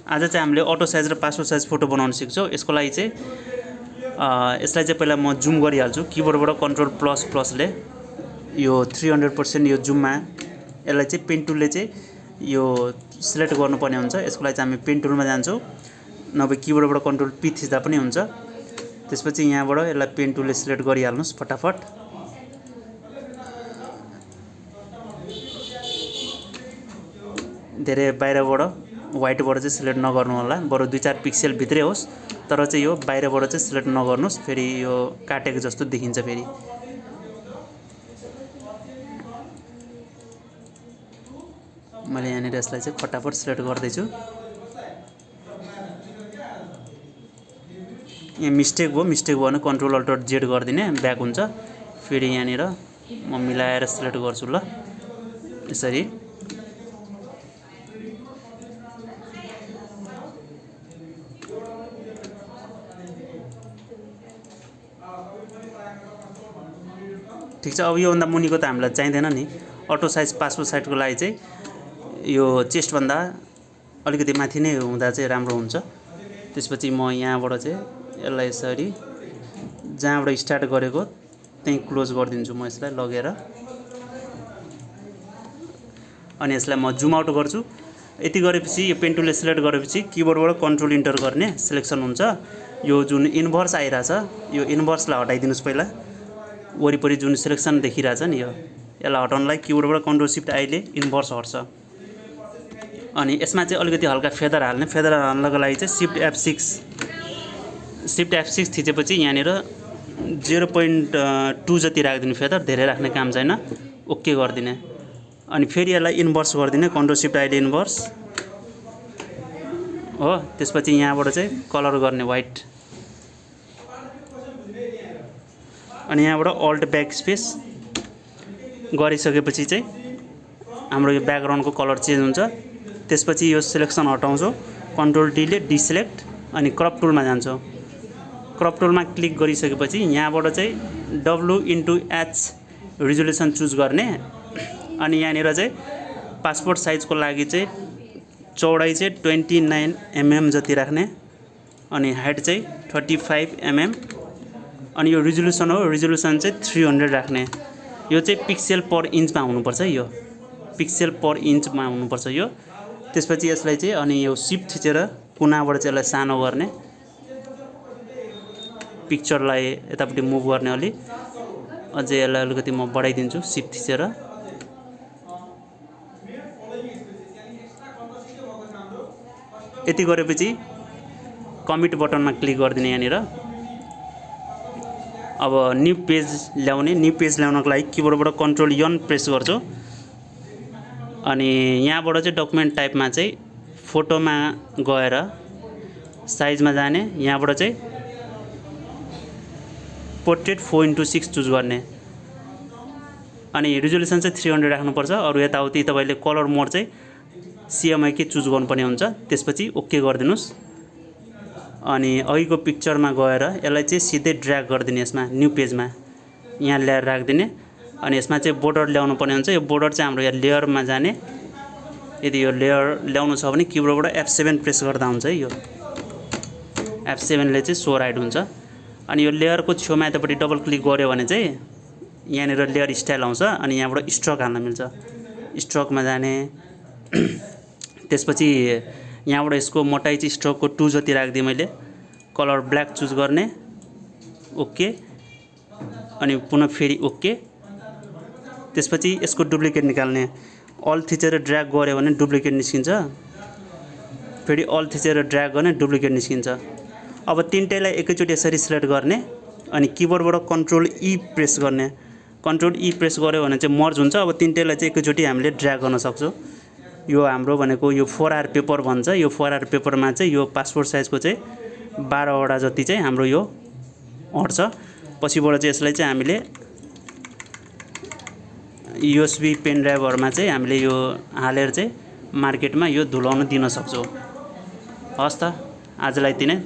आज चाहिँ हामीले अटो साइज र पासपोर्ट साइज फोटो बनाउन सिक्छौँ। यसको लागि चाहिँ यसलाई चाहिँ पहिला म जुम गरिहाल्छु किबोर्डबाट कन्ट्रोल प्लस प्लसले यो 300% यो जुममा यसलाई चाहिँ पेन टुलले चाहिँ यो सिलेक्ट गर्नुपर्ने हुन्छ। यसको लागि चाहिँ हामी पेन टुलमा जान्छौँ, नभए किबोर्डबाट कन्ट्रोल पी थिच्दा पनि हुन्छ। त्यसपछि यहाँबाट यसलाई पेन टुलले सिलेक्ट गरिहाल्नुस् फटाफट। धेरै बाहिरबाट व्हाइटबाट चाहिँ सिलेक्ट नगर्नु होला, बरु 2-4 पिक्सेल भित्रै होस्, तर चाहिँ यो बाहिरबाट चाहिँ सिलेक्ट नगर्नुस्, फेरि यो काटेको जस्तो देखिन्छ। फेरि मैले यहाँनिर यसलाई चाहिँ फटाफट सिलेक्ट गर्दैछु। यहाँ मिस्टेक भयो भने कन्ट्रोल अल्टर जेड गरिदिने ब्याक हुन्छ। फेरि यहाँनिर म मिलाएर सिलेक्ट गर्छु ल, यसरी। ठिक छ, अब योभन्दा मुनिको त हामीलाई चाहिँदैन नि। अटो साइज पासपोर्ट साइजको लागि चाहिँ यो चेस्टभन्दा अलिकति माथि नै हुँदा चाहिँ राम्रो हुन्छ। त्यसपछि म यहाँबाट चाहिँ यसलाई यसरी जहाँबाट स्टार्ट गरेको त्यहीँ क्लोज गरिदिन्छु म यसलाई लगेर। अनि यसलाई म जुम आउट गर्छु। यति गरेपछि यो पेन टुलले सिलेक्ट गरेपछि किबोर्डबाट कन्ट्रोल इन्टर गर्ने सिलेक्सन हुन्छ। यो जुन इन्भर्स आइरहेछ यो इन्भर्सलाई हटाइदिनुस् पहिला। वरिपरि जुन सिलेक्सन देखिरहेछ नि यसलाई हटाउनलाई किबोर्डबाट कन्ट्रोल सिफ्ट आईले इन्भर्स हट्छ। अनि यसमा चाहिँ अलिकति हल्का फेदर हाल्ने। फेदर हाल्नको लागि चाहिँ सिफ्ट F6 थिचेपछि यहाँनिर 0.2 जति राखिदिनु फेदर, धेरै राख्ने काम छैन। ओके गरिदिने। अनि फेरि यसलाई इन्भर्स गरिदिने, कन्ट्रोल सिफ्ट आईले इन्भर्स हो। त्यसपछि यहाँबाट चाहिँ कलर गर्ने व्हाइट, अनि यहाँबाट अल्ट ब्याक स्पेस गरिसकेपछि चाहिँ हाम्रो यो ब्याकग्राउन्डको कलर चेन्ज हुन्छ। त्यसपछि यो सिलेक्सन हटाउँछौँ, कन्ट्रोल डीले डिसिलेक्ट, अनि क्रप टुलमा जान्छौँ। क्रप टुलमा क्लिक गरिसकेपछि यहाँबाट चाहिँ W/H रिजोल्युसन चुज गर्ने। अनि यहाँनिर चाहिँ पासपोर्ट साइजको लागि चाहिँ चौडाइ चाहिँ 29 mm जति राख्ने, अनि हाइट चाहिँ 35 mm, अनि यो रिजोल्युसन हो, रिजोल्युसन चाहिँ 300 राख्ने। यो चाहिँ पिक्सेल पर इन्चमा हुनुपर्छ, यो पिक्सेल पर इन्चमा हुनुपर्छ यो। त्यसपछि यसलाई चाहिँ अनि यो सिफ्ट थिचेर कुनाबाट चाहिँ यसलाई सानो गर्ने, पिक्चरलाई यतापट्टि मुभ गर्ने अलि। अझै यसलाई अलिकति म बढाइदिन्छु सिफ्ट थिचेर। यति गरेपछि कमिट बटनमा क्लिक गरिदिने यहाँनिर। अब न्यू पेज ल्याउने, न्यू पेज ल्याउनको लागि किबोर्डबाट कन्ट्रोल N प्रेस गर्छु। अनि यहाँबाट चाहिँ डकुमेन्ट टाइपमा चाहिँ फोटोमा गएर साइजमा जाने, यहाँबाट चाहिँ पोर्ट्रेट 4:6 चुज गर्ने, अनि रिजोल्युसन चाहिँ 300 राख्नुपर्छ। अरू यताउति तपाईँले कलर मोड चाहिँ CMYK चुज गर्नुपर्ने हुन्छ। त्यसपछि ओके गरिदिनुस्। अनि अघिको पिक्चरमा गएर यसलाई चाहिँ सिधै ड्र्याग गरिदिने यसमा न्यू पेजमा यहाँ ल्याएर राखिदिने। अनि यसमा चाहिँ बोर्डर ल्याउनु पर्ने हुन्छ। यो बोर्डर चाहिँ हाम्रो यहाँ लेयरमा जाने। यदि यो लेयर ल्याउनु छ भने किबोर्डबाट F7 प्रेस गर्दा हुन्छ है। यो F7 ले चाहिँ सो राइट हुन्छ। अनि यो लेयरको छेउमा यतापट्टि डबल क्लिक गर्यो भने चाहिँ यहाँनिर लेयर स्टाइल आउँछ। अनि यहाँबाट स्ट्रोक हाल्न मिल्छ, स्ट्रोकमा जाने। त्यसपछि यहाँबाट यसको मोटाइ चाहिँ स्ट्रोकको 2 जति राखिदिएँ मैले। कलर ब्ल्याक चुज गर्ने, ओके, अनि पुनः फेरि ओके। त्यसपछि यसको डुप्लिकेट निकाल्ने, अल थिचेर ड्र्याग गऱ्यो भने डुप्लिकेट निस्किन्छ, फेरि अल थिचेर ड्र्याग गर्ने डुप्लिकेट निस्किन्छ। अब तिनटैलाई एकैचोटि यसरी सिलेक्ट गर्ने, अनि किबोर्डबाट कन्ट्रोल E प्रेस गर्ने। कन्ट्रोल E प्रेस गऱ्यो भने चाहिँ मर्ज हुन्छ। अब तिनटैलाई चाहिँ एकैचोटि हामीले ड्र्याग गर्न सक्छौँ। यो हाम्रो भनेको यो 4R पेपर भन्छ। यो 4R पेपरमा चाहिँ यो पासपोर्ट साइजको चाहिँ 12वटा जति चाहिँ हाम्रो यो अट्छ। पछिबाट चाहिँ यसलाई चाहिँ हामीले USB पेन ड्राइभहरूमा चाहिँ हामीले यो हालेर चाहिँ मार्केटमा यो धुलाउन दिन सक्छौँ। हस् त, आजलाई यति नै।